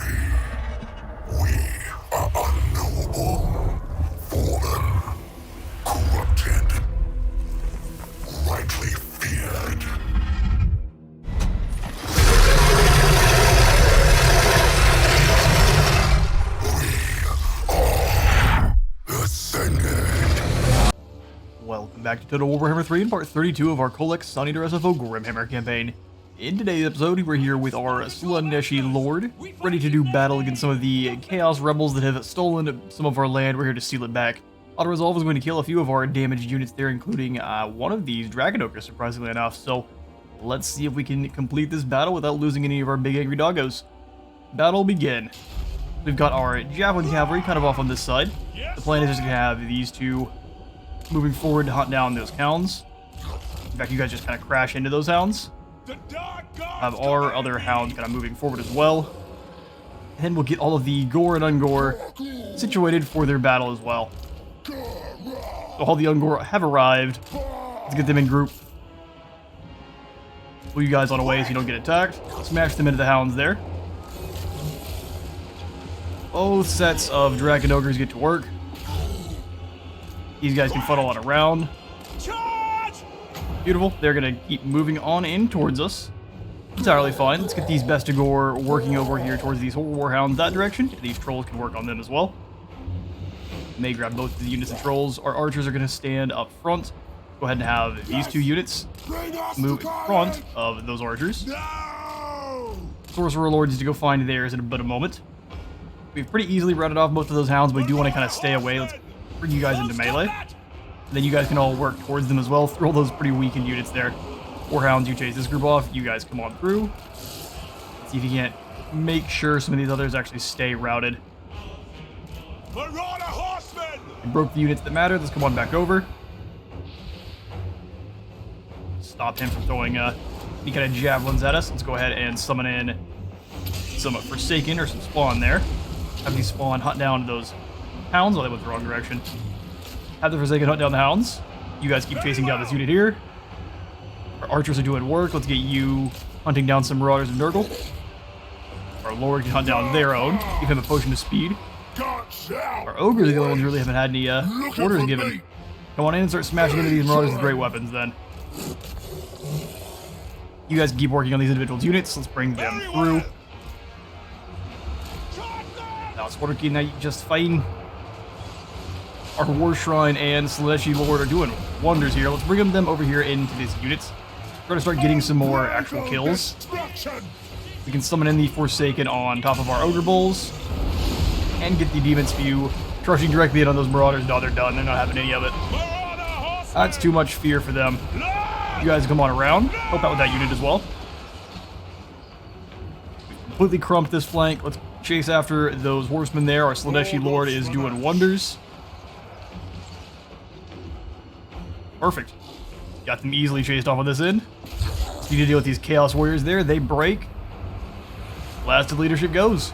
We are unknowable, fallen, corrupted, rightly feared. We are ascended. Welcome back to Total Warhammer 3 in part 32 of our Kholek Suneater SFO Grimhammer campaign. In today's episode, we're here with our Suneater Lord, ready to do battle against some of the Chaos Rebels that have stolen some of our land. We're here to steal it back. Auto Resolve is going to kill a few of our damaged units there, including one of these Dragon Ogres, surprisingly enough. So let's see if we can complete this battle without losing any of our big angry doggos. Battle begin. We've got our Javelin Cavalry kind of off on this side. The plan is just going to have these two moving forward to hunt down those hounds. In fact, you guys just kind of crash into those hounds. Have our other hounds kind of moving forward as well. And we'll get all of the gore and ungore situated for their battle as well. So all the ungore have arrived. Let's get them in group. Pull you guys on away so you don't get attacked. Smash them into the hounds there. Both sets of Dragon Ogres get to work. These guys can funnel on around. Beautiful. They're going to keep moving on in towards us. Entirely fine. Let's get these Best of Gore working over here towards these Warhounds that direction. These trolls can work on them as well. May grab both of the units of trolls. Our archers are going to stand up front. Go ahead and have these two units move in front of those archers. Sorcerer Lords to go find theirs in a moment. We've pretty easily routed off most of those hounds, but we do want to kind of stay away. Let's bring you guys into melee. Then you guys can all work towards them as well. Throw those pretty weakened units there. Warhounds, you chase this group off. You guys come on through. See if you can't make sure some of these others actually stay routed. We broke the units that matter. Let's come on back over. Stop him from throwing any kind of javelins at us. Let's go ahead and summon in some Forsaken or some Spawn there. Have these Spawn hunt down those hounds. Oh, they went the wrong direction. Have the Forsaken hunt down the hounds. You guys keep chasing down this unit here. Our archers are doing work. Let's get you hunting down some Marauders of Nurgle. Our Lord can hunt down their own. Give him a potion of speed. Our Ogres are the only ones who really haven't had any orders given. Come on in and start smashing into these Marauders with great weapons then. You guys can keep working on these individual units. Let's bring them through. Now it's working now just fine. Our War Shrine and Celestial Lord are doing wonders here. Let's bring them over here into these units. We're going to start getting some more actual kills. We can summon in the Forsaken on top of our Ogre Bulls. And get the Demon Spew charging directly in on those Marauders. No, they're done. They're not having any of it. That's too much fear for them. You guys come on around. Help out with that unit as well. Completely crumped this flank. Let's chase after those horsemen there. Our Celestial Lord is doing wonders. Perfect. Got them easily chased off on this end. So you need to deal with these Chaos Warriors there. They break. Last of leadership goes.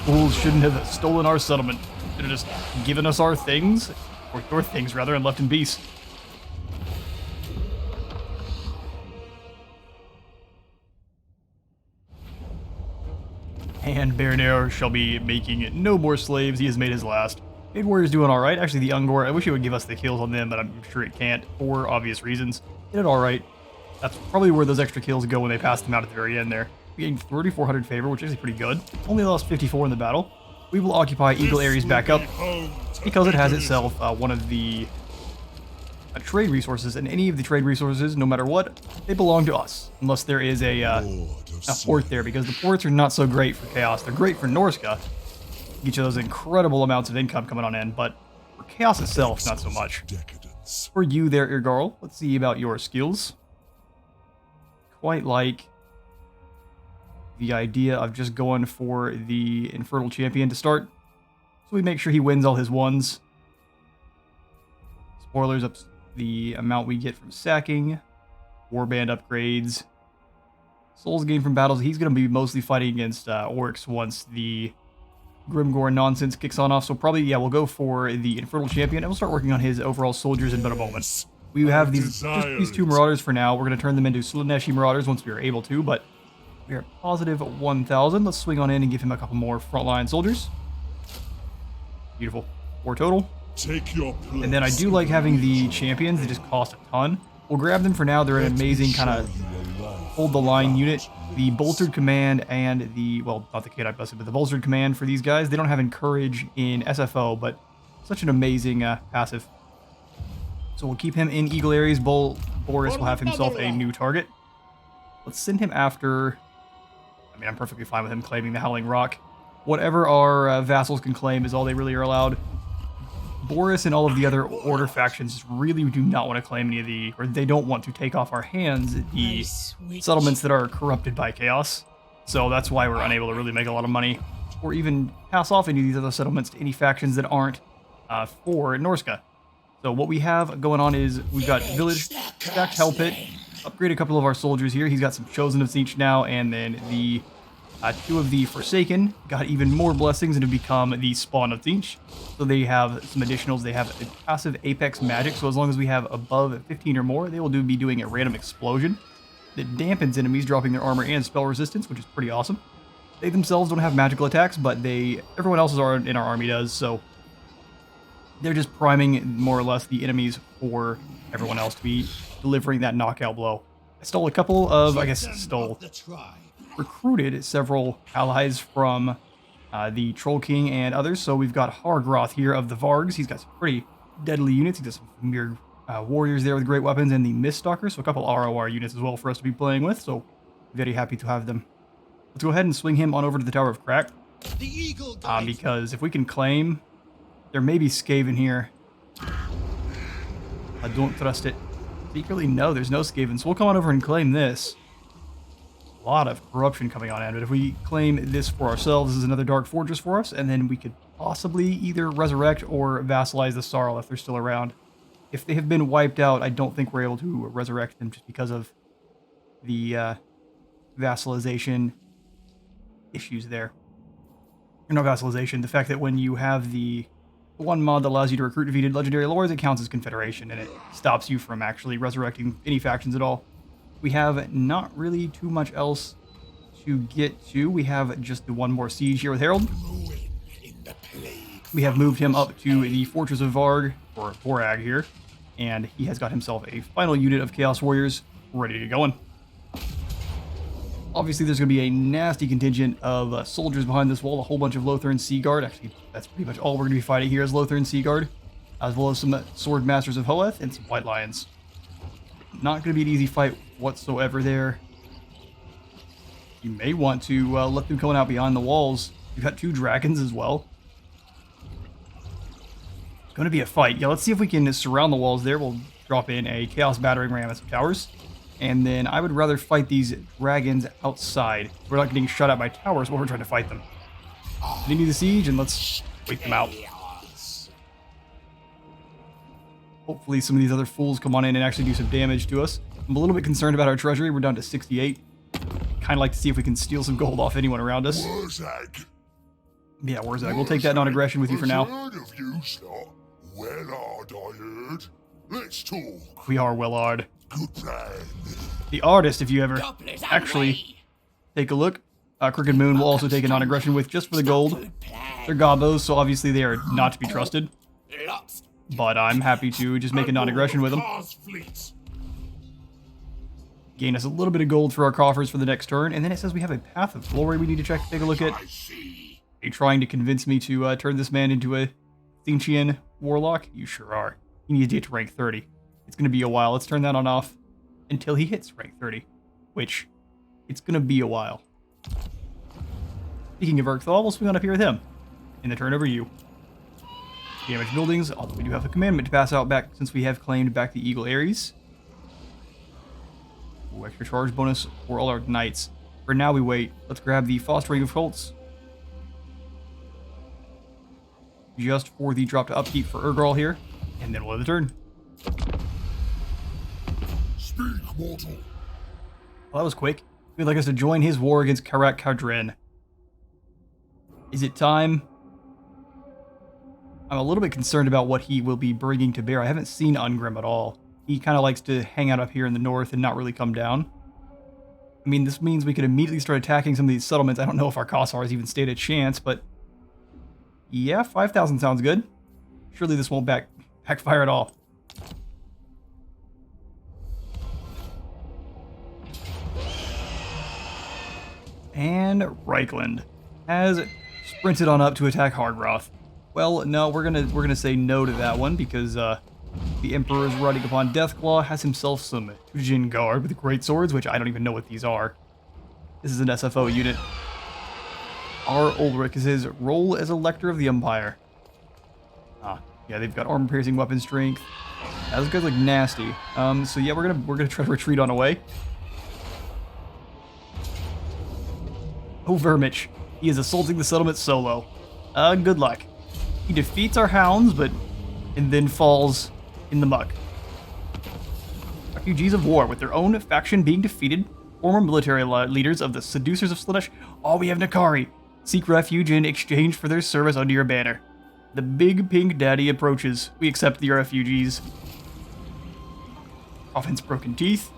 Fools shouldn't have stolen our settlement. Should have just given us our things. Or your things, rather, and left in peace. And Baronair shall be making no more slaves. He has made his last. Mid Warrior's doing alright. Actually, the Ungor, I wish it would give us the kills on them, but I'm sure it can't, for obvious reasons. It did alright. That's probably where those extra kills go when they pass them out at the very end there. We gained 3,400 favor, which is pretty good. Only lost 54 in the battle. We will occupy Eagle Ares back up, because it has itself one of the trade resources, and any of the trade resources, no matter what, they belong to us. Unless there is a port there, because the ports are not so great for Chaos. They're great for Norska. Each of those incredible amounts of income coming on in, but for Chaos itself, not so much. For you there, Irgarl, let's see about your skills. Quite like the idea of just going for the Infernal Champion to start. So we make sure he wins all his ones. Spoilers up the amount we get from sacking. Warband upgrades. Souls gained from battles. He's going to be mostly fighting against orcs once the Grimgore nonsense kicks on off. So probably, yeah, we'll go for the Infernal Champion, and we'll start working on his overall soldiers in a moment. We have these two Marauders for now. We're going to turn them into Slaneshi Marauders once we are able to, but We're at positive 1,000. Let's swing on in and give him a couple more frontline soldiers. Beautiful. 4 total. Take your place. And then I do like having the champions. They just cost a ton. We'll grab them for now. They're an amazing kind of hold the line unit. The bolstered command and the, well, not the K-Type busted, but the bolstered command for these guys. They don't have encourage in SFO, but such an amazing passive. So we'll keep him in Eagle Aries. Boris will have himself a new target. Let's send him after... I mean, I'm perfectly fine with him claiming the Howling Rock. Whatever our vassals can claim is all they really are allowed. Boris and all of the other Order factions really do not want to claim any of the... or they don't want to take off our hands the settlements that are corrupted by chaos. So that's why we're unable to really make a lot of money. Or even pass off any of these other settlements to any factions that aren't for Norska. So what we have going on is we've got Village, stacked Hell Pit, upgrade a couple of our soldiers here. He's got some Chosen of Siege now, and then the 2 of the Forsaken got even more blessings and have become the Spawn of Siege. So they have some additionals. They have a passive Apex Magic, so as long as we have above 15 or more, they will be doing a random explosion that dampens enemies, dropping their armor and spell resistance, which is pretty awesome. They themselves don't have magical attacks, but everyone else in our army does, so they're just priming more or less the enemies for everyone else to be delivering that knockout blow. I stole a couple of, recruited several allies from the Troll King and others. So we've got Hargroth here of the Vargs. He's got some pretty deadly units. He's got some mere warriors there with great weapons and the Miststalker. So a couple ROR units as well for us to be playing with. So very happy to have them. Let's go ahead and swing him on over to the Tower of Crack. Because if we can claim... there may be Skaven here. I don't trust it. Secretly, no, there's no Skaven. So we'll come on over and claim this. A lot of corruption coming on in, but if we claim this for ourselves, this is another Dark Fortress for us, and then we could possibly either resurrect or vassalize the Sarl if they're still around. If they have been wiped out, I don't think we're able to resurrect them just because of the vassalization issues there. Or not vassalization, the fact that when you have the one mod that allows you to recruit defeated legendary lords, it counts as Confederation, and it stops you from actually resurrecting any factions at all. We have not really too much else to get to. We have just the one more siege here with Harold. We have moved him up to the Fortress of Varg, or Vorag here, and he has got himself a final unit of Chaos Warriors ready to get going. Obviously, there's going to be a nasty contingent of soldiers behind this wall, a whole bunch of Lothern Sea Guard. Actually, that's pretty much all we're going to be fighting here is Lothern Sea Guard, as well as some Sword Masters of Hoeth and some White Lions. Not going to be an easy fight whatsoever there. You may want to let them come out behind the walls. You've got 2 dragons as well. It's going to be a fight. Yeah, let's see if we can surround the walls there. We'll drop in a Chaos Battering Ram and some towers. And then I would rather fight these dragons outside. We're not getting shut out by towers while we're trying to fight them. Continue the siege and let's wait them out. Hopefully some of these other fools come on in and actually do some damage to us. I'm a little bit concerned about our treasury. We're down to 68. Kind of like to see if we can steal some gold off anyone around us. Wurzag. Yeah, Wurzag. We'll take that non-aggression with you for now. Heard of you, sir. Wellard, I heard. Let's talk. We are Wellard. Good plan. The artist, if you ever actually take a look. Crooked Moon will also take a non-aggression with just for the gold. They're gobos, so obviously they are not to be trusted. But I'm happy to just make a non-aggression with them. Gain us a little bit of gold for our coffers for the next turn, and then it says we have a Path of Glory we need to take a look at. Are you trying to convince me to turn this man into a Thinchian Warlock? You sure are. He needs to get to rank 30. It's going to be a while. Let's turn that on off until he hits rank 30, which it's going to be a while. Speaking of Urkthal, we'll swing on up here with him. In the turn over you. Damage buildings, although we do have a commandment to pass out back since we have claimed back the Eagle Aries. Ooh, extra charge bonus for all our knights. For now, we wait. Let's grab the Fostering of Cults. Just for the drop to upkeep for Urgral here. And then we'll have the turn. Speak, mortal. Well, that was quick. He'd like us to join his war against Karak Kadren. Is it time? I'm a little bit concerned about what he will be bringing to bear. I haven't seen Ungrim at all. He kind of likes to hang out up here in the north and not really come down. I mean, this means we could immediately start attacking some of these settlements. I don't know if our Kossars even stand a chance, but yeah, 5,000 sounds good. Surely this won't backfire at all. And Reichland has sprinted on up to attack Hardroth. Well, no, we're gonna say no to that one because the Emperor is riding upon Deathclaw, has himself some Tujin Guard with great swords, which I don't even know what these are. This is an SFO unit. Our Ulrich is his role as Elector of the Empire. Yeah, they've got armor-piercing weapon strength. Those guys look nasty. So yeah, we're gonna try to retreat on away. Oh, Vermich. He is assaulting the settlement solo. Good luck. He defeats our hounds, and then falls in the muck. Refugees of war, with their own faction being defeated, former military leaders of the Seducers of Slaanesh. Oh, we have Nakari. Seek refuge in exchange for their service under your banner. The big pink daddy approaches. We accept the refugees. Offense broken teeth.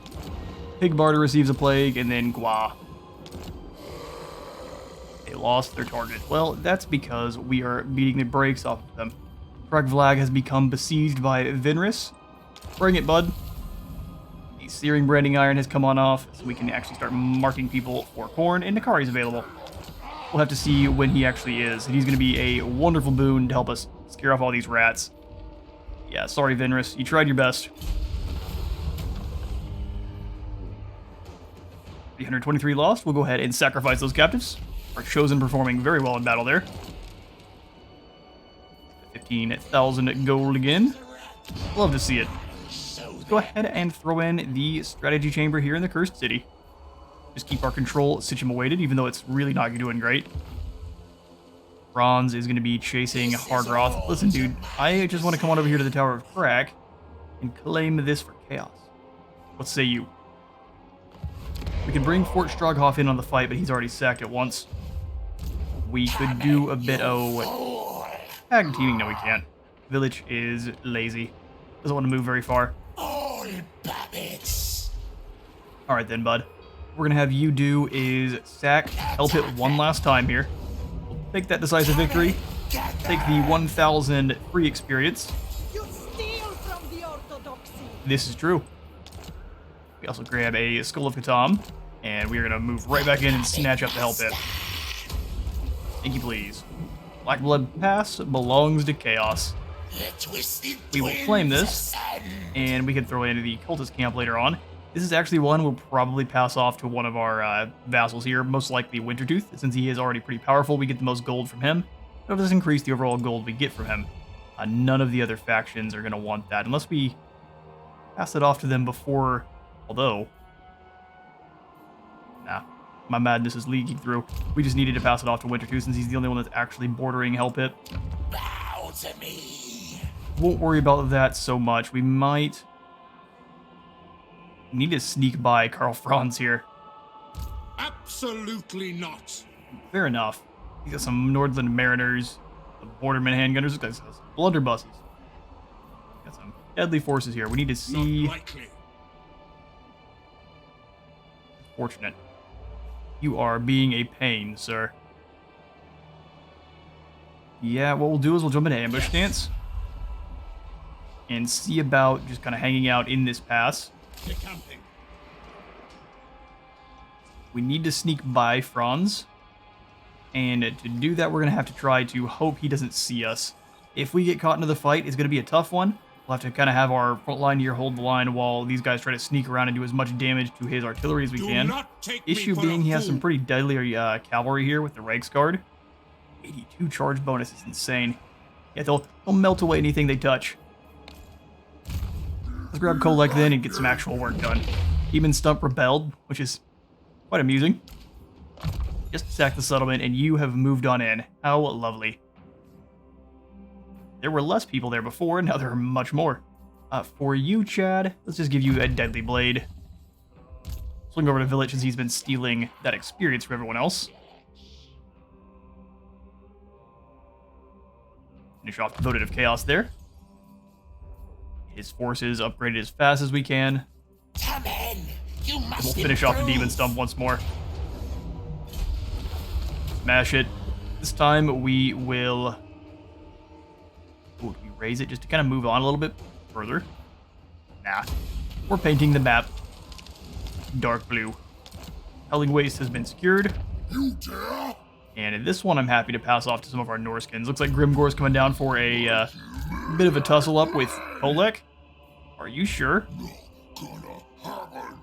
Pig barter receives a plague, and then Gua. They lost their target. Well, that's because we are beating the brakes off of them. Vlag has become besieged by Vinris. Bring it, bud. The searing branding iron has come on off, so we can actually start marking people for corn, and Nakari's available. We'll have to see when he actually is, and he's going to be a wonderful boon to help us scare off all these rats. Yeah, sorry, Vinris. You tried your best. 323 lost. We'll go ahead and sacrifice those captives. Our chosen performing very well in battle there. 15,000 gold again. Love to see it. Let's go ahead and throw in the strategy chamber here in the Cursed City. Just keep our control situated, even though it's really not doing great. Bronze is going to be chasing Hardroth. Listen, dude, I just want to come on over here to the Tower of Crack and claim this for chaos. What say you? We could bring Fort Stroghoff in on the fight, but he's already sacked it once. We could do a bit of tag teaming. No, we can't. Village is lazy. Doesn't want to move very far. Alright then, bud. What we're going to have you do is sack Help It one last time here. We'll take that decisive victory. Take the 1,000 free experience. You steal from the orthodoxy. This is true. We also grab a Skull of Katam, and we're going to move right back in and snatch up the Help It. Thank you, please. Black Blood Pass belongs to Chaos. We will claim this, and we can throw it into the Cultist camp later on. This is actually one we'll probably pass off to one of our vassals here, most likely Wintertooth. Since he is already pretty powerful, we get the most gold from him. It'll just increase the overall gold we get from him. None of the other factions are going to want that, unless we pass it off to them before... Although... Nah, my madness is leaking through. We just needed to pass it off to Wintertooth, since he's the only one that's actually bordering Help It. Bow to me. Won't worry about that so much. We might... need to sneak by Karl Franz here. Absolutely not. Fair enough. He's got some Nordland Mariners, the Borderman handgunners, got some blunderbusses. Got some deadly forces here. We need to see... Not likely. Fortunate. You are being a pain, sir. Yeah, what we'll do is we'll jump into ambush stance. And see about just kind of hanging out in this pass. Decamping. We need to sneak by Franz. And to do that, we're going to have to try to hope he doesn't see us. If we get caught into the fight, it's going to be a tough one. We'll have to kind of have our front line here hold the line while these guys try to sneak around and do as much damage to his artillery as we can. Issue being he has some pretty deadly cavalry here with the Reiksguard. 82 charge bonus is insane. Yeah, they'll melt away anything they touch. Let's grab Kholek then and get some actual work done. Demon Stump rebelled, which is quite amusing. Just sack the settlement and you have moved on in. How lovely. There were less people there before, now there are much more. For you, Chad, let's just give you a deadly blade. Swing over to Village since he's been stealing that experience from everyone else. Finish off Devoted of Chaos there. His forces upgraded as fast as we can. Come in. You must We'll finish off the improve. demon stump once more. Smash it. This time we will... Ooh, do we raise it just to kind of move on a little bit further? Nah. We're painting the map dark blue. Helling Waste has been secured. You dare? And in this one, I'm happy to pass off to some of our Norskins. Looks like Grimgore's coming down for a bit of a tussle-up with Kholek. Are you sure? Gonna happen.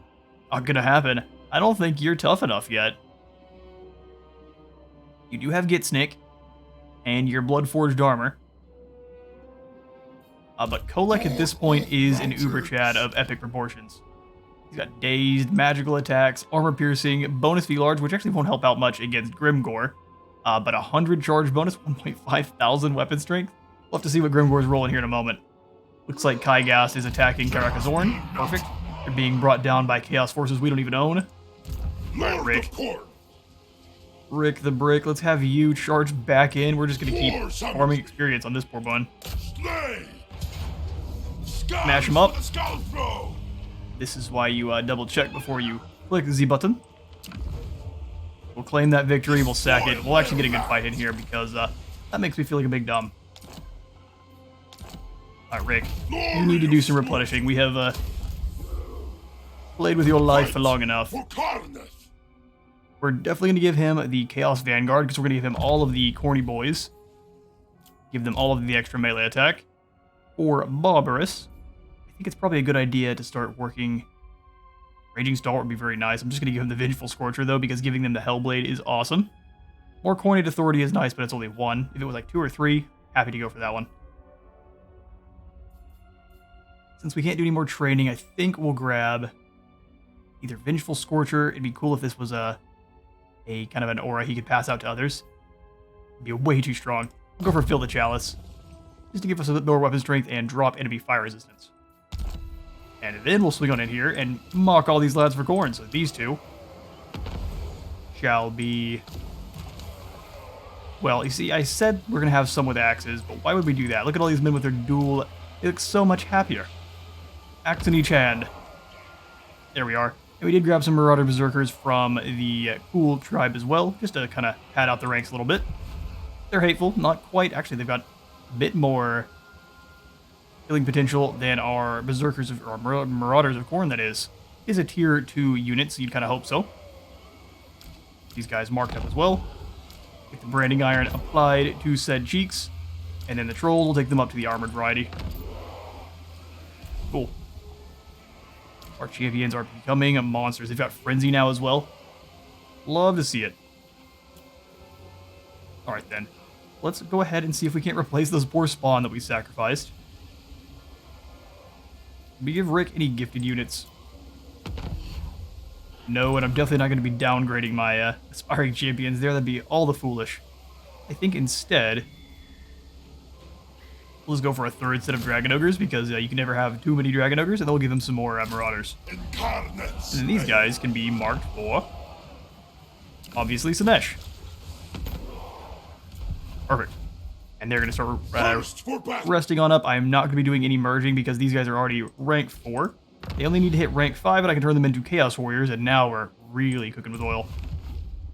Not gonna happen. I don't think you're tough enough yet. You do have Gitsnick and your Blood-Forged armor. But Kholek at this point is an Uber Chad of epic proportions. He's got dazed, magical attacks, armor piercing, bonus V large, which actually won't help out much against Grimgore. But 100 charge bonus, 1.5 thousand weapon strength. We'll have to see what Grimgore's rolling here in a moment. Looks like Kaigas is attacking Karakazorn. Perfect. They're being brought down by chaos forces we don't even own. Alright, Rick. Rick the Brick, let's have you charge back in. We're just gonna keep farming experience on this poor bun. Smash him up. This is why you double check before you click the Z button. We'll claim that victory, we'll sack it. We'll actually get a good fight in here because that makes me feel like a big dumb. Alright, Rick, you need to do some replenishing. We have played with your life for long enough. We're definitely going to give him the Chaos Vanguard because we're going to give him all of the corny boys. Give them all of the extra melee attack. For Barbarous, I think it's probably a good idea to start working. Raging Stalwart would be very nice. I'm just going to give him the Vengeful Scorcher though because giving them the Hellblade is awesome. More Coined Authority is nice, but it's only one. If it was like 2 or 3, happy to go for that one. Since we can't do any more training, I think we'll grab either Vengeful Scorcher. It'd be cool if this was a kind of an aura he could pass out to others. It'd be way too strong. We'll go for Fill the Chalice, just to give us a bit more weapon strength and drop enemy fire resistance. And then we'll swing on in here and mock all these lads for corn. So these two shall be... Well, you see, I said we're going to have some with axes, but why would we do that? Look at all these men with their dual... They look so much happier. Axe in each hand. There we are. And we did grab some Marauder Berserkers from the Cool tribe as well, just to kind of pad out the ranks a little bit. They're hateful, not quite. Actually, they've got a bit more killing potential than our Berserkers, or Marauders of Khorne, that is. Is a tier 2 unit, so you'd kind of hope so. These guys marked up as well. Get the Branding Iron applied to said cheeks. And then the Trolls will take them up to the Armored variety. Cool. Our champions are becoming monsters. They've got Frenzy now as well. Love to see it. Alright then. Let's go ahead and see if we can't replace those poor spawn that we sacrificed. Did we give Rick any gifted units? No, and I'm definitely not going to be downgrading my aspiring champions there. That'd be all the foolish. I think instead... We'll just go for a third set of Dragon Ogres, because you can never have too many Dragon Ogres, and then we'll give them some more Marauders. And then these guys can be marked for, obviously, Sinesh. Perfect. And they're going to start resting on up. I am not going to be doing any merging, because these guys are already rank 4. They only need to hit rank 5, and I can turn them into Chaos Warriors, and now we're really cooking with oil.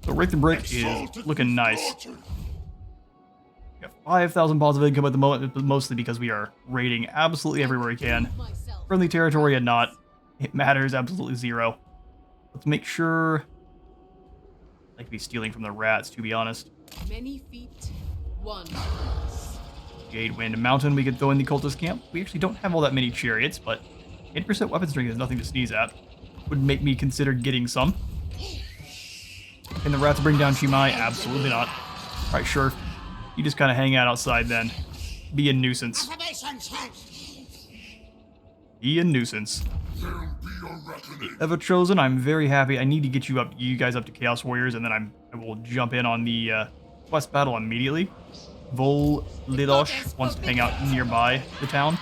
So Rick the Brick is looking nice. 5,000 positive income at the moment, but mostly because we are raiding absolutely everywhere we can. Friendly territory and not, it matters absolutely zero. Let's make sure... I'd like to be stealing from the rats, to be honest. Many feet, one. Jade Wind Mountain we could throw in the cultist camp. We actually don't have all that many chariots, but 8% weapon strength is nothing to sneeze at. Would make me consider getting some. Can the rats bring down Chimai? Absolutely not. Alright, sure. You just kind of hang out outside then. Be a nuisance. Be a nuisance. Ever Chosen, I'm very happy. I need to get you guys up to Chaos Warriors, and then I will jump in on the quest battle immediately. Vol Lidosh wants to hang out nearby the town.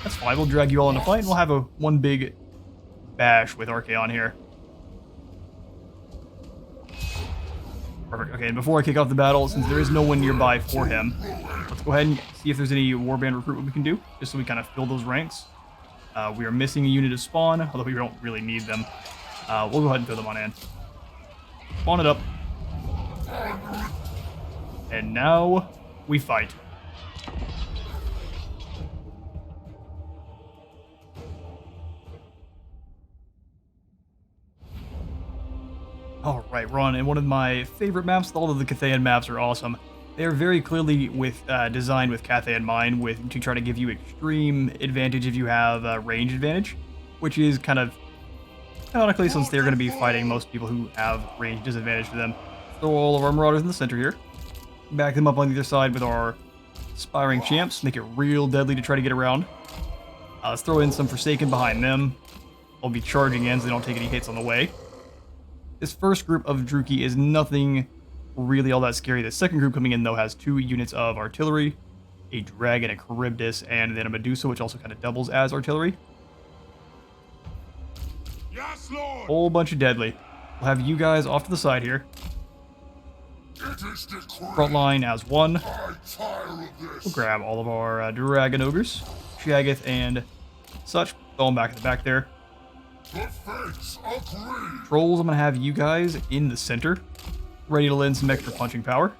That's fine. We'll drag you all in a fight, and we'll have one big bash with Archaon here. Perfect. Okay, and before I kick off the battle, since there is no one nearby for him, let's go ahead and see if there's any warband recruitment we can do, just so we kind of fill those ranks. We are missing a unit of spawn, although we don't really need them. We'll go ahead and throw them on in. Spawn it up. And now we fight. Alright, we're on in one of my favorite maps. All of the Cathayan maps are awesome. They are very clearly designed with Cathay in mind, to try to give you extreme advantage if you have range advantage, which is kind of canonically, since they're going to be fighting most people who have range disadvantage to them. Throw all of our Marauders in the center here. Back them up on either side with our Aspiring Champs. Make it real deadly to try to get around. Let's throw in some Forsaken behind them. I'll be charging in so they don't take any hits on the way. This first group of Druki is nothing really all that scary. The second group coming in, though, has 2 units of artillery, a Dragon, a Charybdis, and then a Medusa, which also kind of doubles as artillery. Yes, Lord. Whole bunch of deadly. We'll have you guys off to the side here. Front line as one. We'll grab all of our Dragon Ogres, Shaggoth, and such. Throw them back at the back there. Trolls, I'm going to have you guys in the center, ready to lend some extra punching power.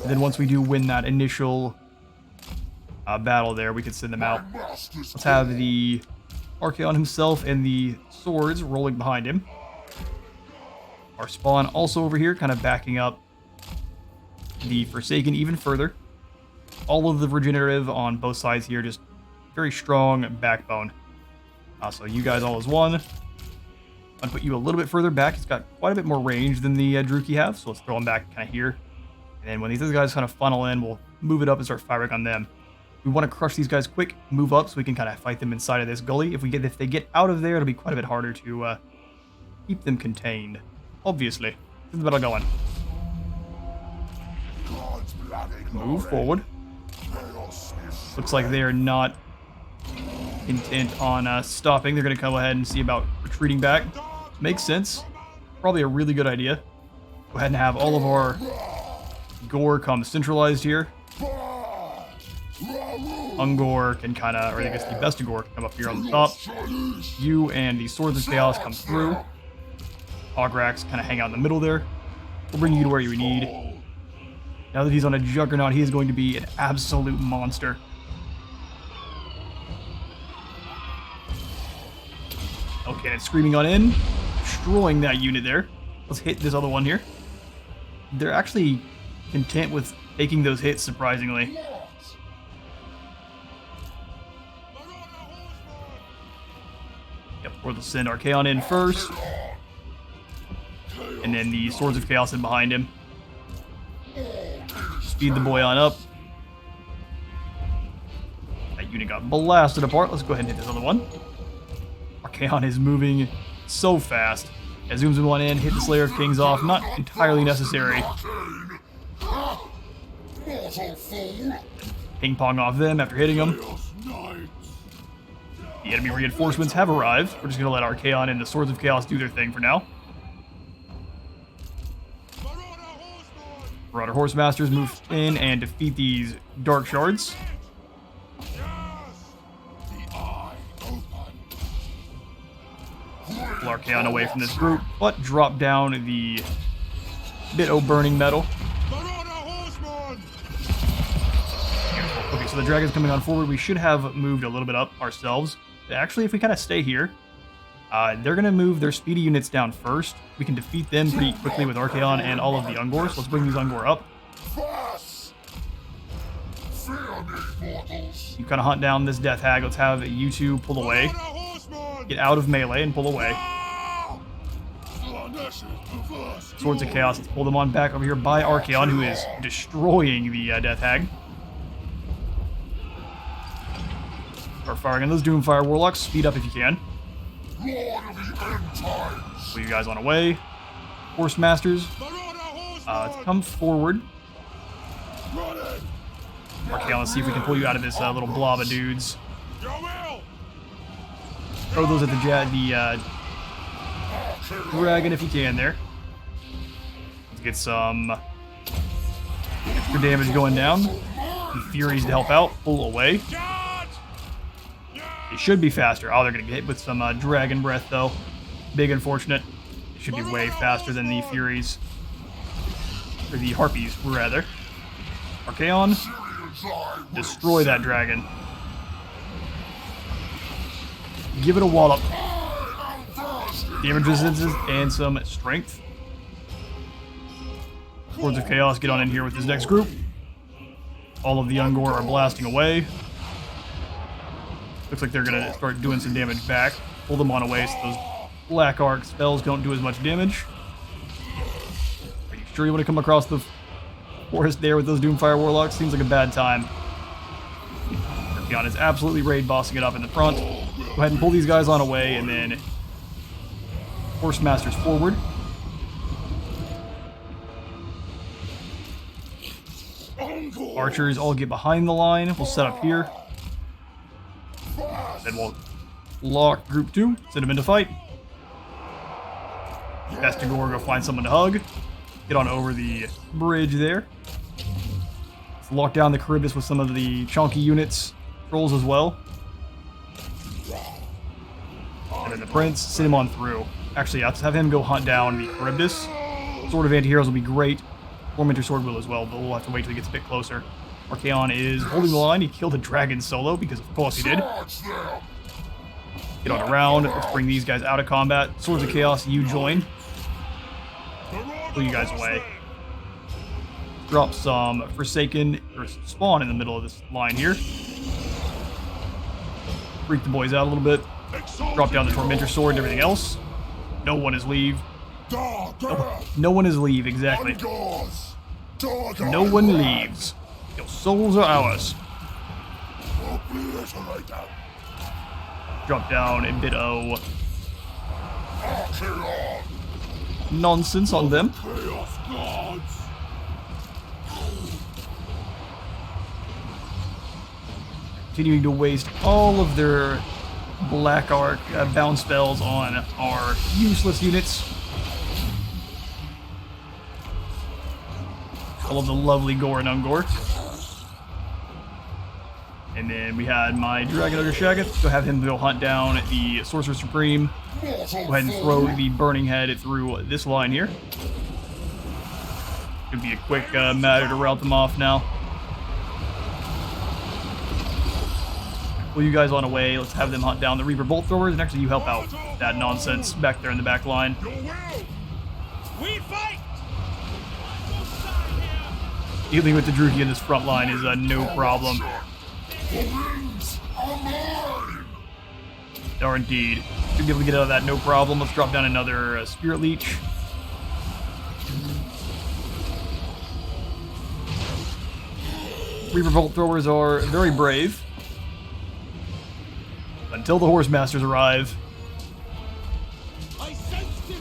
And then once we do win that initial battle there, we can send them out. Let's have the Archaon himself and the swords rolling behind him. Our spawn also over here, kind of backing up the Forsaken even further. All of the regenerative on both sides here, just very strong backbone. So you guys all as one. I'm going to put you a little bit further back. It's got quite a bit more range than the Druki have, so let's throw them back kind of here. And then when these other guys kind of funnel in, we'll move it up and start firing on them. We want to crush these guys quick, move up so we can kind of fight them inside of this gully. If they get out of there, it'll be quite a bit harder to keep them contained. Obviously. This is the battle going. Move forward. Looks like they are not intent on stopping. They're going to come ahead and see about retreating back. Makes sense. Probably a really good idea. Go ahead and have all of our gore come centralized here. Ungor can kind of, or I guess the best of gore can come up here on the top. You and the Swords of Chaos come through. Ograx kind of hang out in the middle there. We'll bring you to where you need. Now that he's on a Juggernaut, he is going to be an absolute monster. Okay, and it's screaming on in, destroying that unit there. Let's hit this other one here. They're actually content with taking those hits, surprisingly. Yep, we'll send Archaon in first. And then the Swords of Chaos in behind him. Speed the boy on up. That unit got blasted apart. Let's go ahead and hit this other one. Archaon is moving so fast. It zooms him one in, hit the Slayer of Kings off. Not entirely necessary. Ping pong off them after hitting them. The enemy reinforcements have arrived. We're just going to let Archaon and the Swords of Chaos do their thing for now. Marauder Horsemasters move in and defeat these Dark Shards. Pull Archaon away from this group, but drop down the Ditto Burning Metal. Okay, so the dragon's coming on forward. We should have moved a little bit up ourselves. Actually, if we kind of stay here, they're going to move their speedy units down first. We can defeat them pretty quickly with Archaon and all of the Ungor. So let's bring these Ungor up. You kind of hunt down this Death Hag. Let's have you two pull away. Get out of melee and pull away. Swords of Chaos. Let's pull them on back over here by Archaon, who is destroying the Death Hag. Start firing on those Doomfire Warlocks. Speed up if you can. Pull you guys on away. Horse Masters. Come forward. Archaon, let's see if we can pull you out of this little blob of dudes. Throw those at the dragon if you can there. Let's get some extra damage going down. The Furies to help out. Pull away. It should be faster. Oh, they're going to get hit with some Dragon Breath, though. Big unfortunate. It should be way faster than the Furies. Or the Harpies, rather. Archaon, destroy that dragon. Give it a wallop. Damage resistances and some strength. Lords of Chaos get on in here with this next group. All of the Ungor are blasting away. Looks like they're going to start doing some damage back. Pull them on away so those Black Arc spells don't do as much damage. Are you sure you want to come across the forest there with those Doomfire Warlocks? Seems like a bad time. Archaon is absolutely raid bossing it up in the front. Go ahead and pull these guys on away and then Horse Masters forward. Archers all get behind the line. We'll set up here. Then we'll lock group 2, send them into fight. Vestigor, go find someone to hug. Get on over the bridge there. Let's lock down the Charybdis with some of the chunky units. Trolls as well. And then the Prince, send him on through. Actually, let's have him go hunt down the Charybdis. Sword of Anti-Heroes will be great. Tormentor Sword will as well, but we'll have to wait till he gets a bit closer. Archaon is holding the line. He killed a dragon solo, because of course he did. Get on around. Let's bring these guys out of combat. Swords of Chaos, you join. Pull you guys away. Drop some Forsaken, or Spawn in the middle of this line here. Freak the boys out a little bit. Drop down the Tormentor Sword and everything else. No one is leave. No one is leave, exactly. No one leaves. Your souls are ours. Drop down a bit of nonsense on them. Continuing to waste all of their Black Arc bound spells on our useless units. All of the lovely Gore and Ungor. And then we had my Dragon Ogre Shaggoth. Go have him go hunt down the Sorcerer Supreme. Go ahead and throw the Burning Head through this line here. Could be a quick matter to rout them off now. Pull you guys on away. Let's have them hunt down the Reaper Bolt Throwers, and actually you help out that nonsense back there in the back line. We fight! Dealing with the Druchii in this front line is no problem. Or indeed. Should be able to get out of that no problem. Let's drop down another Spirit Leech. Reaper Bolt Throwers are very brave. Until the Horse Masters arrive.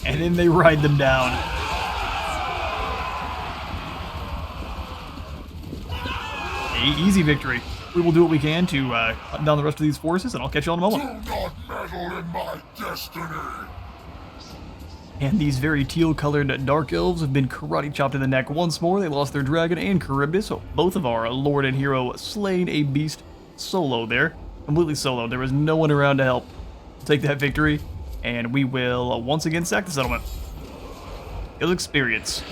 And then they ride them down. Easy victory. We will do what we can to hunt down the rest of these forces, and I'll catch you all in a moment. Do not meddle in my destiny. And these very teal-colored Dark Elves have been karate chopped in the neck once more. They lost their dragon and Charybdis, so both of our Lord and Hero slaying a beast solo there. Completely solo. There was no one around to help. We'll take that victory, and we will once again sack the settlement. It was experience.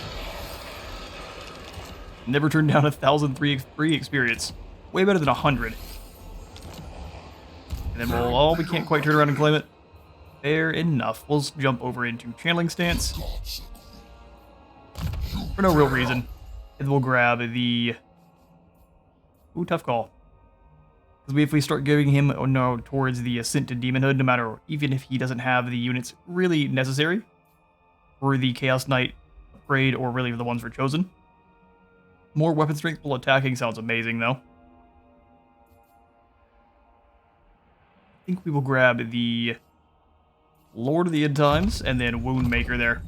Never turned down 1,003 experience. Way better than 100. And then we can't quite turn around and claim it. Fair enough. We'll jump over into channeling stance. For no real reason. And we'll grab the... Ooh, tough call. Because if we start giving him towards the Ascent to Demonhood, no matter, even if he doesn't have the units really necessary for the Chaos Knight upgrade, or really the ones for Chosen. More weapon strength while attacking sounds amazing, though. I think we will grab the Lord of the End Times and then Wound Maker there.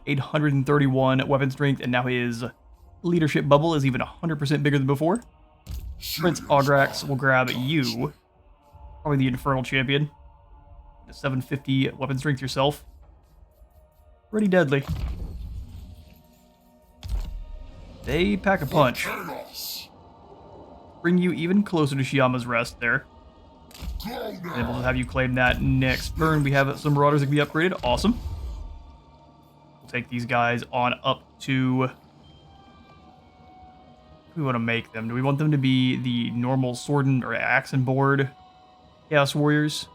831 weapon strength, and now his leadership bubble is even 100% bigger than before. Prince Augrax will grab you. Probably the Infernal Champion. 750 weapon strength yourself. Pretty deadly. They pack a punch. Bring you even closer to Shiama's Rest there. And then we'll have you claim that next turn. We have some Marauders that can be upgraded. Awesome. We'll take these guys on up to... we want to make them. Do we want them to be the normal sword and or axe and board Chaos Warriors?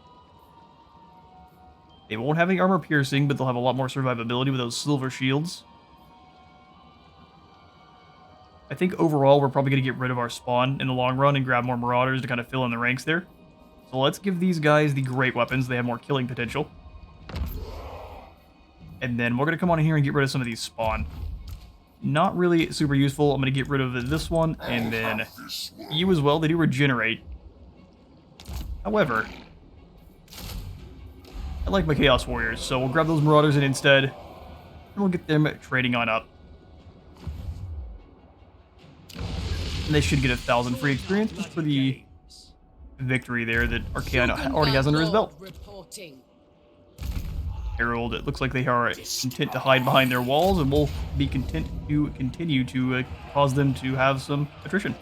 They won't have any armor piercing, but they'll have a lot more survivability with those silver shields. I think overall we're probably going to get rid of our spawn in the long run and grab more Marauders to kind of fill in the ranks there. So let's give these guys the great weapons. They have more killing potential. And then we're going to come on in here and get rid of some of these spawn. Not really super useful. I'm going to get rid of this one, and then you as well. They do regenerate. However, I like my Chaos Warriors, so we'll grab those Marauders in instead, and we'll get them trading on up. And they should get 1,000 free experience just for the victory there that Archaon already has under his belt. Herald, it looks like they are content to hide behind their walls, and we'll be content to continue to cause them to have some attrition.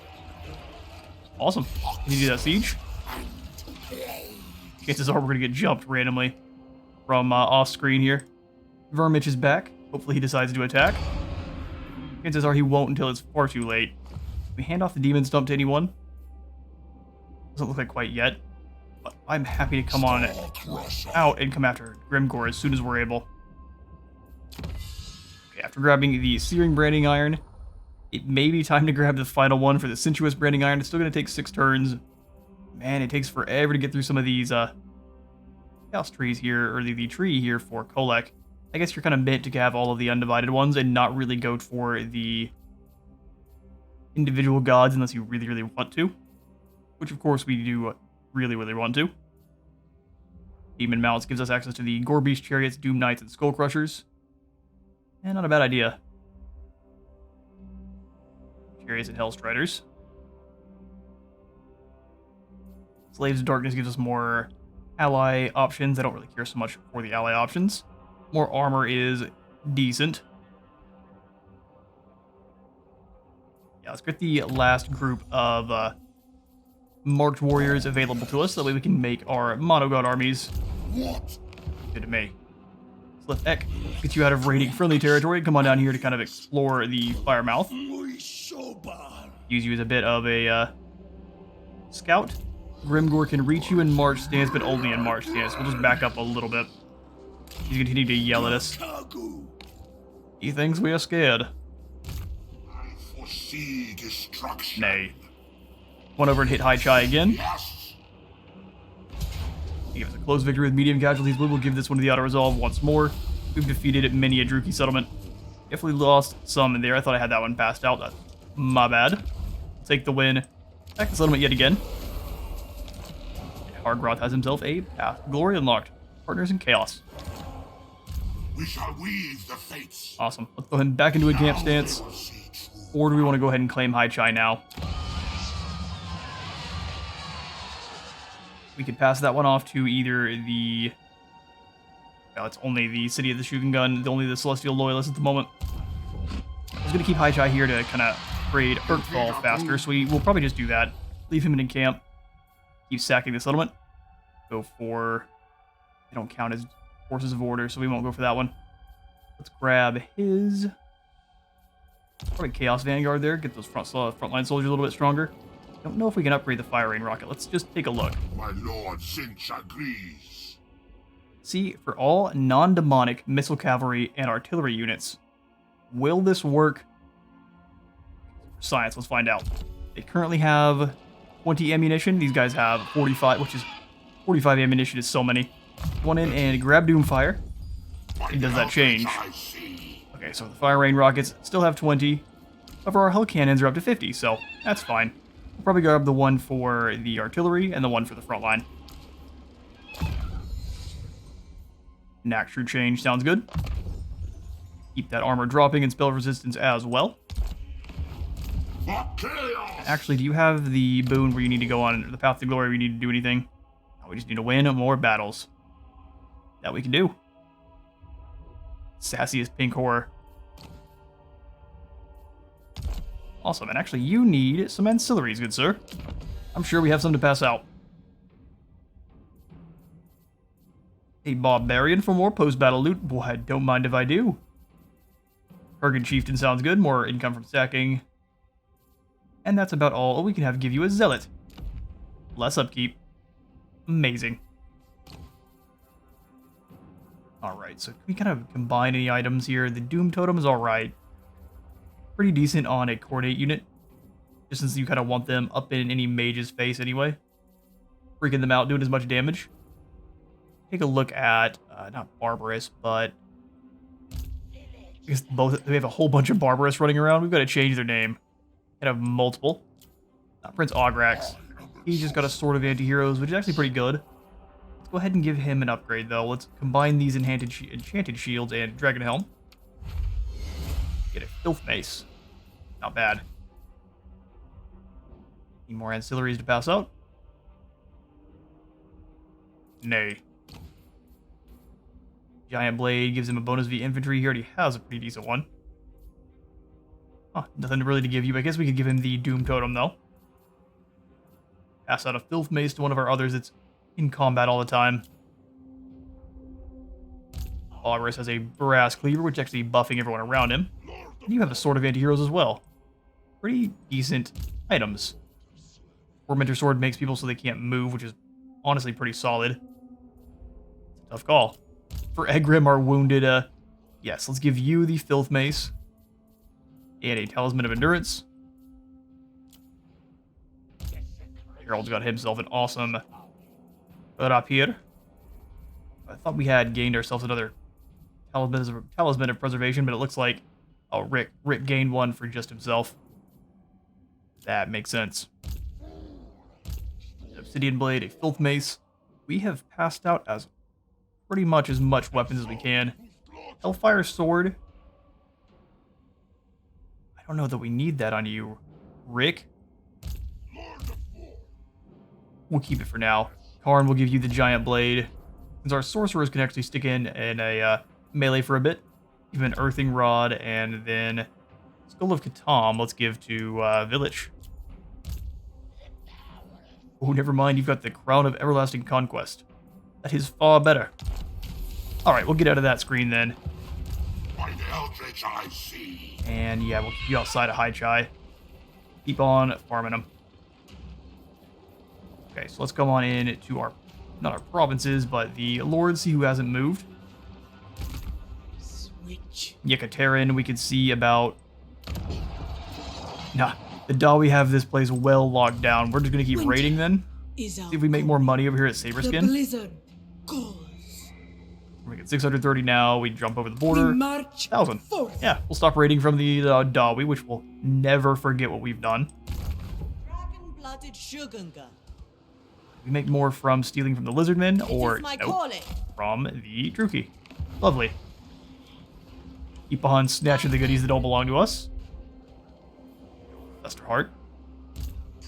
Awesome. Can you do that siege? Chances are we're going to get jumped randomly from off screen here. Vermitch is back. Hopefully he decides to attack. Chances are he won't until it's far too late. We hand off the demon stump to anyone. Doesn't look like quite yet. But I'm happy to come on out and come after Grimgor as soon as we're able. Okay, after grabbing the Searing Branding Iron, it may be time to grab the final one for the Sensuous Branding Iron. It's still going to take 6 turns. Man, it takes forever to get through some of these chaos trees here, or the tree here for Kholek. I guess you're kind of meant to have all of the undivided ones and not really go for the individual gods unless you really, really want to. Which, of course, we do really, really want to. Demon Mounts gives us access to the Gorebeast Chariots, Doom Knights, and Skull Crushers. And not a bad idea. Chariots and Hellstriders. Slaves of Darkness gives us more ally options. I don't really care so much for the ally options. More armor is decent. Yeah, let's get the last group of marked warriors available to us. That way we can make our monogod armies. What? Good to me. So let Ek get you out of raiding friendly territory. Come on down here to kind of explore the Firemouth. Use you as a bit of a scout. Grimgor can reach you in March stance, but only in March stance. We'll just back up a little bit. He's going to continue to yell at us. He thinks we are scared. I foresee destruction. Nay. One over and hit High Chai again. Yes. He gives us a close victory with medium casualties. We will give this one to the auto-resolve once more. We've defeated many a Druchii settlement. Definitely lost some in there. I thought I had that one passed out. That's my bad. Take the win. Back the settlement yet again. Hargroth has himself a path to glory unlocked. Partners in chaos. We shall weave the fates. Awesome. Let's go ahead and back into a camp stance. Or do we want to go ahead and claim High Chai now? We could pass that one off to either the... well, it's only the City of the Shooting Gun, only the Celestial Loyalists at the moment. I was going to keep High Chai here to kind of trade Earthfall faster, so we'll probably just do that. Leave him in camp. Keep sacking the settlement. Go for... they don't count as forces of order, so we won't go for that one. Let's grab his... probably Chaos Vanguard there. Get those frontline soldiers a little bit stronger. I don't know if we can upgrade the Fire Rain Rocket. Let's just take a look. My Lord Sinch agrees. See, for all non-demonic missile cavalry and artillery units, will this work? For science, let's find out. They currently have 20 ammunition. These guys have 45, which is 45 ammunition is so many. One in and grab Doomfire. And does that change? Okay, so the Fire Rain Rockets still have 20. However, our Hell Cannons are up to 50, so that's fine. We'll probably grab the one for the artillery and the one for the front line. True change sounds good. Keep that armor dropping and spell resistance as well. Actually, do you have the boon where you need to go on the path to glory where you need to do anything? No, we just need to win more battles. That we can do. Sassiest pink horror. Awesome, and actually you need some ancillaries, good sir. I'm sure we have some to pass out. A barbarian for more post-battle loot. Boy, I don't mind if I do. Kurgan Chieftain sounds good. More income from sacking. And that's about all. Oh, we can give you a zealot. Less upkeep. Amazing. Alright, so can we kind of combine any items here? The Doom Totem is alright. Pretty decent on a Coordinate unit. Just since you kind of want them up in any mage's face anyway. Freaking them out, doing as much damage. Take a look at, not Barbarous, but... I guess both, we have a whole bunch of Barbarous running around. We've got to change their name. And have multiple. Prince Augrax. He just got a Sword of Anti-Heroes, which is actually pretty good. Let's go ahead and give him an upgrade, though. Let's combine these enchanted shields and Dragon Helm. Get a Filth Mace. Not bad. Need more ancillaries to pass out? Nay. Giant Blade gives him a bonus via infantry. He already has a pretty decent one. Huh, nothing really to give you. I guess we could give him the Doom Totem, though. Pass out a Filth Mace to one of our others that's in combat all the time. Barbarous has a Brass Cleaver, which is actually buffing everyone around him. And you have a Sword of Anti-Heroes as well. Pretty decent items. Tormentor Sword makes people so they can't move, which is honestly pretty solid. Tough call. For Egrim, our wounded, yes, let's give you the Filth Mace. And a Talisman of Endurance. Harold's got himself an awesome rapier. I thought we had gained ourselves another Talisman of Preservation, but it looks like, oh, Rick gained one for just himself. That makes sense. An Obsidian Blade, a Filth Mace. We have passed out as pretty much as much weapons as we can. Hellfire Sword. I don't know that we need that on you, Rick. We'll keep it for now. Karn will give you the Giant Blade. Since our sorcerers can actually stick in a melee for a bit. Give him an Earthing Rod, and then Skull of Katam, let's give to Village. Oh, never mind, you've got the Crown of Everlasting Conquest. That is far better. Alright, we'll get out of that screen then. By the eldritch I see. And yeah, we'll keep you outside of High Chai. Keep on farming them. Okay, so let's come on in to our, not our provinces, but the lords, see who hasn't moved. Switch. Yekaterin, we can see about... Nah, the Dawi have this place well locked down. We're just going to keep raiding then. Is See if we make more money over here at The Saberskin. blizzard goes. We get 630 now. We jump over the We border. march 1,000. forth. Yeah, we'll stop raiding from the Dawi, which we'll never forget what we've done. Dragon-blooded Shugunga. We make more from stealing from the Lizardmen, It or is my nope, calling. from the Druki. Lovely. Keep on snatching the goodies that don't belong to us. Lester Hart,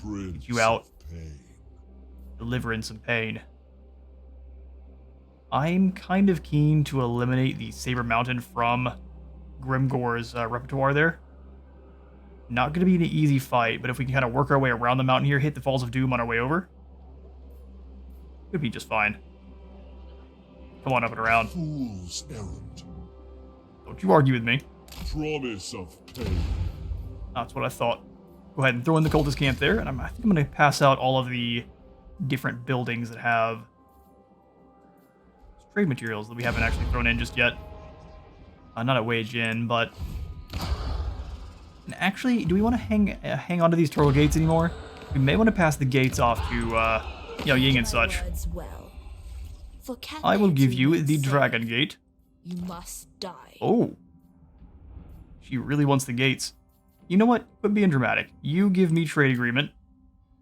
Prince you out. of Pain. Delivering some pain. I'm kind of keen to eliminate the Saber Mountain from Grimgore's repertoire there. Not going to be an easy fight, but if we can kind of work our way around the mountain here, hit the Falls of Doom on our way over, could be just fine. Come on up and around. Fool's errand. Don't you argue with me. Promise of pain. That's what I thought. Go ahead and throw in the cultist camp there, and I think I'm going to pass out all of the different buildings that have trade materials that we haven't actually thrown in just yet. Not a wage in, but... And actually, do we want to hang on to these turtle gates anymore? We may want to pass the gates off to, Ying and such. I will give you the Dragon Gate. You must die. Oh. She really wants the gates. You know what? Quit being dramatic. You give me trade agreement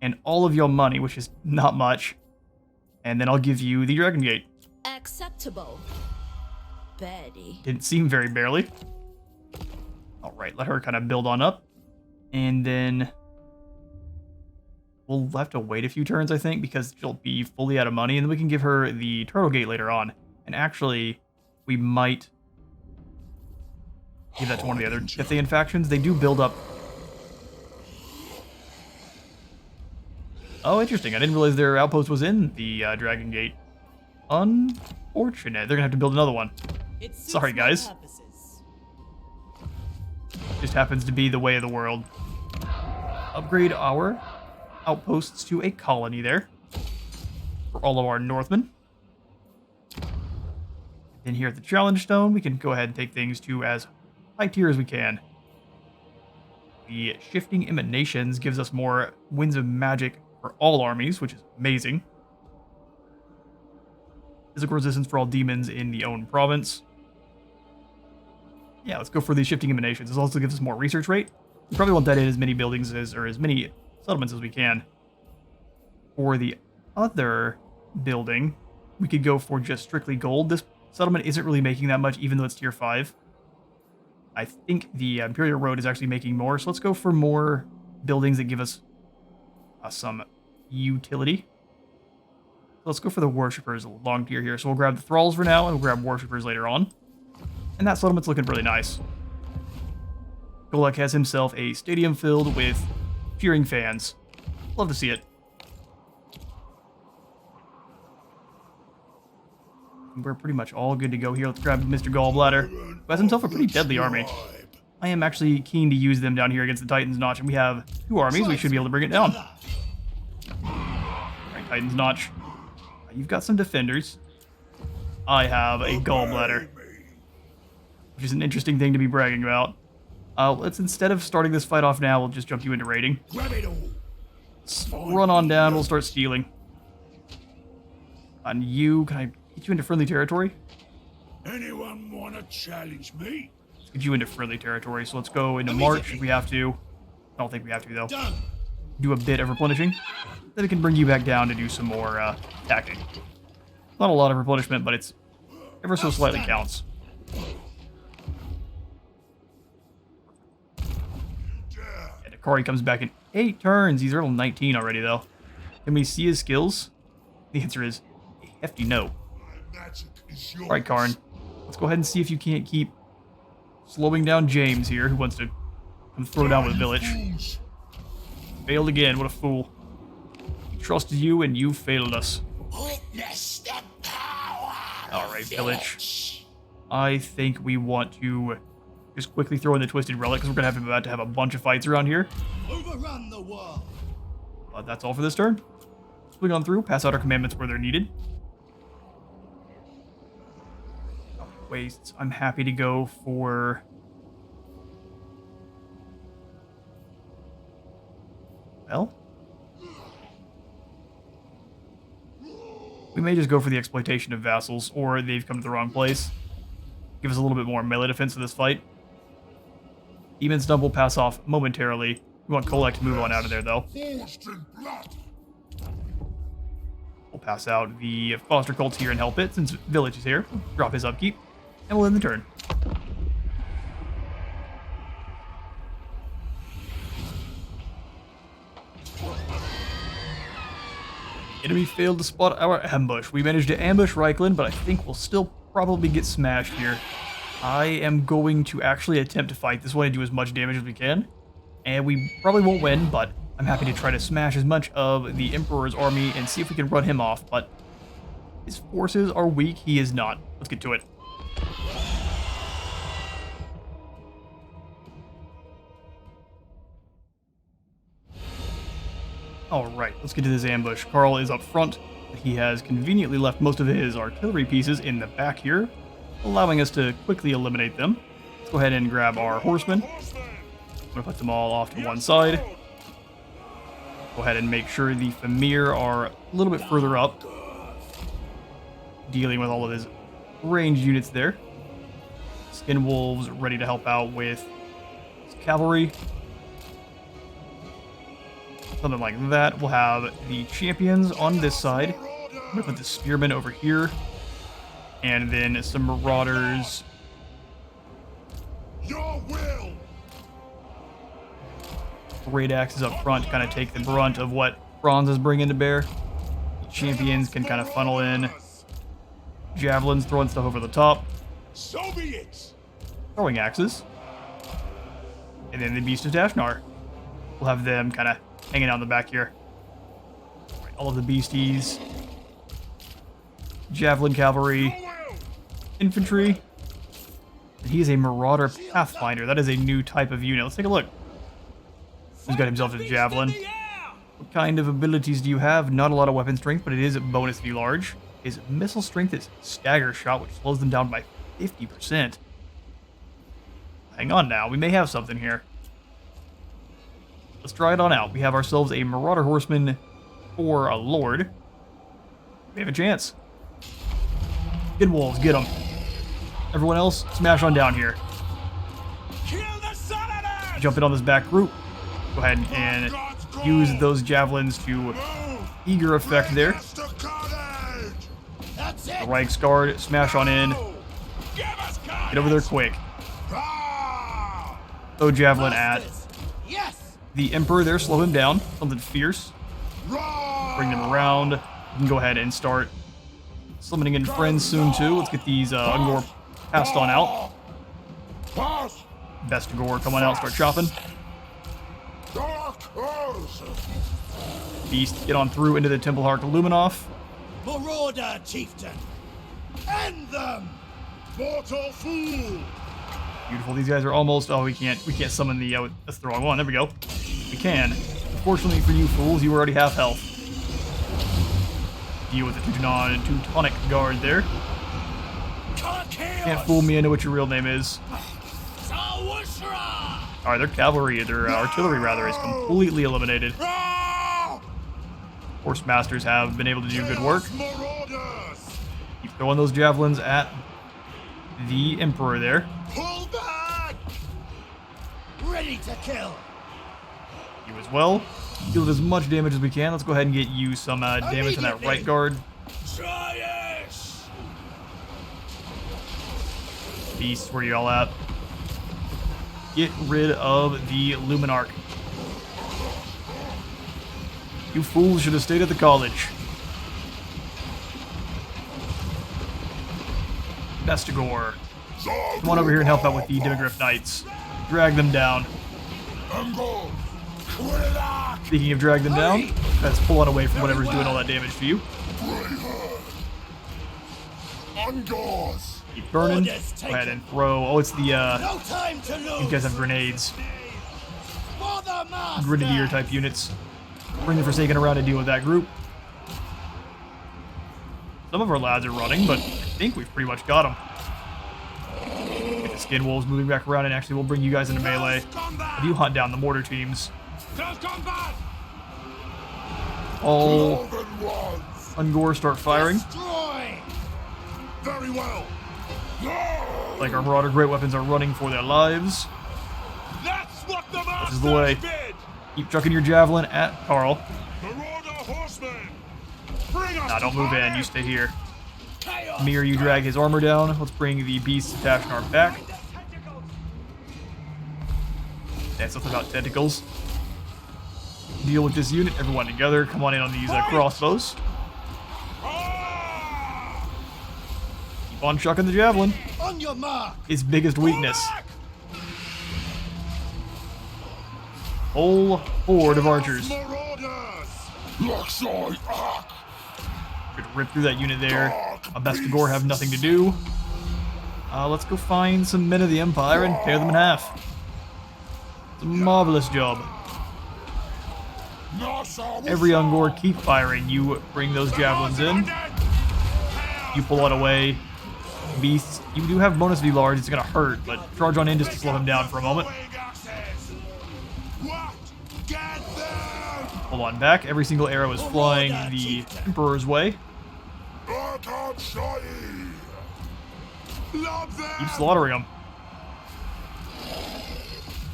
and all of your money, which is not much, and then I'll give you the Dragon Gate. Acceptable. Betty. Didn't seem very barely. Alright, let her kind of build on up. And then we'll have to wait a few turns, I think, because she'll be fully out of money, and then we can give her the Turtle Gate later on. And actually, we might give that to one of the other Scythian factions. They do build up. Oh, interesting. I didn't realize their outpost was in the Dragon Gate. unfortunate. They're gonna have to build another one. It suits Sorry, my guys. purposes. Just happens to be the way of the world. Upgrade our outposts to a colony there for all of our Northmen. Then here at the Challenge Stone, we can go ahead and take things to as high tier as we can. The Shifting Emanations gives us more Winds of Magic for all armies, which is amazing. Physical resistance for all demons in the own province. Yeah, let's go for these Shifting Emanations. This also gives us more research rate. We probably want that in as many buildings or as many settlements as we can. For the other building, we could go for just strictly gold. This settlement isn't really making that much, even though it's tier 5. I think the Imperial Road is actually making more, so let's go for more buildings that give us some utility. So let's go for the Worshippers, long tier here. So we'll grab the Thralls for now, and we'll grab Worshippers later on. And that settlement's looking really nice. Kholek has himself a stadium filled with cheering fans. Love to see it. We're pretty much all good to go here. Let's grab Mr. Gallbladder, who has himself a pretty deadly army. I am actually keen to use them down here against the Titan's Notch, and we have 2 armies. We should be able to bring it down. Alright, Titan's Notch. You've got some defenders. I have a Gallbladder, which is an interesting thing to be bragging about. Let's, instead of starting this fight off now, we'll just jump you into raiding. Let's run on down, we'll start stealing. And you, can I get you into friendly territory? Anyone wanna challenge me? Let's get you into friendly territory, so let's go into March if we have to. I don't think we have to, though. Done. Do a bit of replenishing. Then it can bring you back down to do some more attacking. Not a lot of replenishment, but it's ever so slightly counts. And Akari comes back in 8 turns. He's level 19 already, though. Can we see his skills? The answer is a hefty no. Alright, Karn. Let's go ahead and see if you can't keep slowing down James here, who wants to come throw down with a village. Failed again, what a fool. We trusted you and you failed us. Alright, village. I think we want to just quickly throw in the Twisted Relic, because we're going to about to have a bunch of fights around here. Overrun the world. But that's all for this turn. Swing on through, pass out our commandments where they're needed. Wastes. I'm happy to go for... Well... we may just go for the exploitation of vassals, or they've come to the wrong place. Give us a little bit more melee defense for this fight. Demon's Dump will pass off momentarily. We want Kholek to move on out of there, though. We'll pass out the Foster Cults here and help it, since Village is here. Drop his upkeep, and we'll end the turn. Enemy failed to spot our ambush. We managed to ambush Reikland, but I think we'll still probably get smashed here. I am going to actually attempt to fight this one and do as much damage as we can. And we probably won't win, but I'm happy to try to smash as much of the Emperor's army and see if we can run him off. But his forces are weak. He is not. Let's get to it. Alright, let's get to this ambush. Karl is up front. He has conveniently left most of his artillery pieces in the back here, allowing us to quickly eliminate them. Let's go ahead and grab our horsemen. I'm going to put them all off to one side. Go ahead and make sure the Famir are a little bit further up, dealing with all of his ranged units there. Skin Wolves ready to help out with his cavalry. Something like that. We'll have the champions on this side. I'm going to put the spearmen over here. And then some marauders. Your will. Great axes up front to kind of take the brunt of what Bronze is bringing to bear. The champions can kind of funnel in. Javelins throwing stuff over the top. So be it. Throwing axes. And then the Beast of Dashnar. We'll have them kind of hanging out in the back here. All of the beasties Javelin Cavalry, Infantry. And he is a Marauder Pathfinder. That is a new type of unit. Let's take a look. He's got himself a Javelin. What kind of abilities do you have? Not a lot of weapon strength, but it is bonus large. His missile strength is stagger shot, which slows them down by 50%. Hang on now, we may have something here. Let's try it on out. We have ourselves a Marauder Horseman or a Lord. We have a chance. Good wolves, get them. Everyone else, smash on down here. Jump in on this back group. Go ahead and use those javelins to eager effect there. The Reichsguard, smash on in. Get over there quick. Throw javelin at the Emperor there, slow him down. Something fierce. Bring them around. You can go ahead and start summoning in friends soon too. Let's get these Ungor passed on out. Bestigor, come on out, start chopping. Beast, get on through into the Temple Hark Luminov. Marauder chieftain, end them, mortal fool. Beautiful. These guys are almost. Oh, we can't summon the. That's the wrong one. There we go. We can. Fortunately for you fools, you already have health. Deal with the Teutonic Guard there. Can't fool me. I know what your real name is. Alright, their cavalry, their artillery rather, is completely eliminated. Horse masters have been able to do good work. Keep throwing those javelins at the Emperor there. Pull back! Ready to kill. You as well. Deal as much damage as we can. Let's go ahead and get you some damage on that right guard. Beast, where you all at? Get rid of the Luminarch. You fools should have stayed at the college. Bestigor. Come on over here and help out with the Demigryph Knights. Drag them down. Speaking of drag them down, let's pull on away from whatever's doing all that damage to you. Keep burning. Go ahead and throw. Oh, it's the, No time to lose. you guys have grenades. For the master. Grenadier type units. Bring the Forsaken around to deal with that group. Some of our lads are running, but I think we've pretty much got them. Get the Skin Wolves moving back around, and actually we'll bring you guys into melee. If you hunt down the mortar teams. All Ungor start firing. Destroy. Very well. Like our Marauder great weapons are running for their lives. That's what the This is the way. Keep chucking your javelin at Carl. Nah, don't move in. You stay here. Mir, you drag his armor down. Let's bring the Beast Tashnar back. That's something about tentacles. Deal with this unit. Everyone together. Come on in on these crossbows. Keep on chucking the javelin. On your mark. His biggest weakness. Whole horde of archers. Could rip through that unit there. Bestigor have nothing to do. Let's go find some men of the Empire and tear them in half. It's a marvelous job. Every Ungor, keep firing. You bring those javelins in. You pull it away. Beasts, you do have bonus V large. It's gonna hurt, but charge on in just to slow him down for a moment. Pull on back. Every single arrow is flying the Emperor's way. Keep slaughtering them.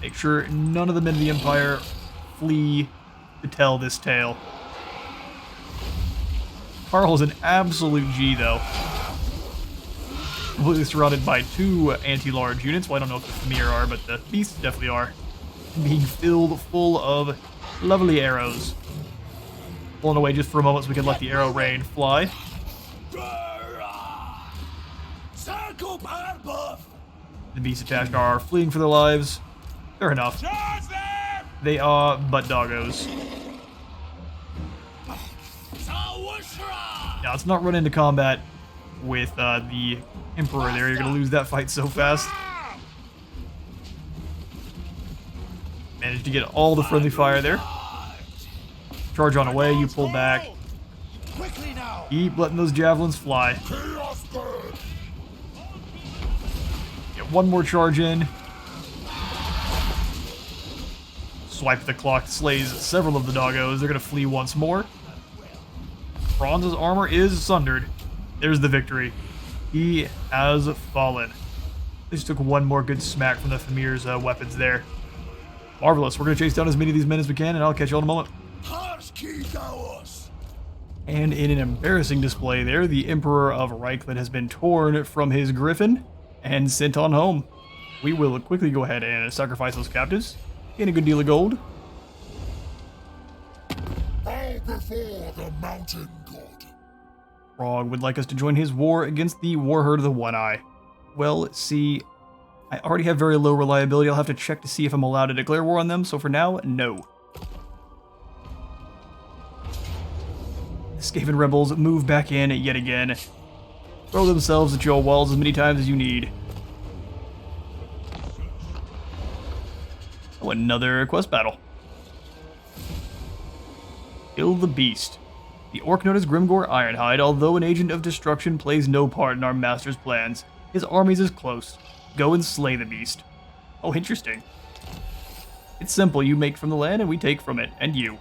Make sure none of the men of the Empire flee to tell this tale. Carl's an absolute G, though. Completely surrounded by two anti-large units. Well, I don't know if the Famir are, but the Beasts definitely are. Being filled full of lovely arrows. Pulling away just for a moment so we can let the arrow rain fly. The Beasts of Tashnar are fleeing for their lives. Fair enough. They are but doggos. Now let's not run into combat with the Emperor there. You're going to lose that fight so fast. Managed to get all the friendly fire there. Charge on away, you pull back. Quickly now. Keep letting those javelins fly. Chaos bird. Get one more charge in. Swipe the clock, slays several of the doggos. They're going to flee once more. Bronze's armor is sundered. There's the victory. He has fallen. They just took one more good smack from the Famir's weapons there. Marvelous. We're going to chase down as many of these men as we can, and I'll catch you all in a moment. And in an embarrassing display there, the Emperor of Reichland has been torn from his griffin and sent on home. We will quickly go ahead and sacrifice those captives. Gain a good deal of gold. Bow before the mountain god. Frog would like us to join his war against the Warherd of the One Eye. Well, see, I already have very low reliability. I'll have to check to see if I'm allowed to declare war on them, so for now, no. The Skaven rebels move back in yet again. Throw themselves at your walls as many times as you need. Oh, another quest battle. Kill the beast. The orc known as Grimgor Ironhide, although an agent of destruction, plays no part in our master's plans. His armies is close. Go and slay the beast. Oh, interesting. It's simple. You make from the land and we take from it. And you.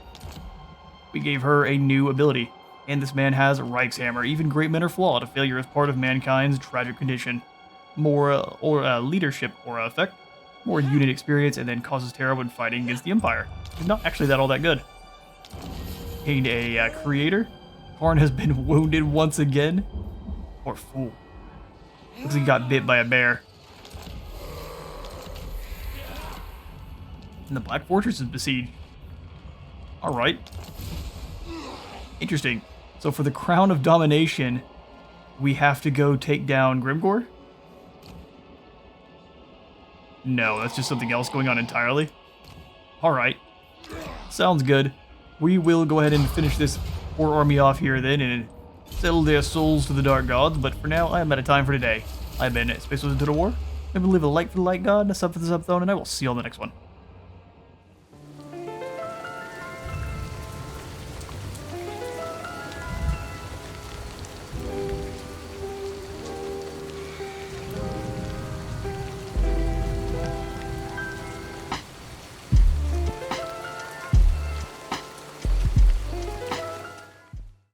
We gave her a new ability. And this man has Reich's Hammer. Even great men are flawed. A failure is part of mankind's tragic condition. More leadership or effect. More unit experience, and then causes terror when fighting against the Empire. It's not actually all that good. Gained a creator. Karn has been wounded once again. Poor fool. Looks like he got bit by a bear. And the Black Fortress is besieged. Alright. Interesting. So for the Crown of Domination, we have to go take down Grimgor? No, that's just something else going on entirely. Alright. Sounds good. We will go ahead and finish this poor army off here then and settle their souls to the Dark Gods, but for now, I am out of time for today. I've been Space Wizard to the War. Remember to leave a like for the Light God, a sub for the Sub Throne, and I will see you on the next one.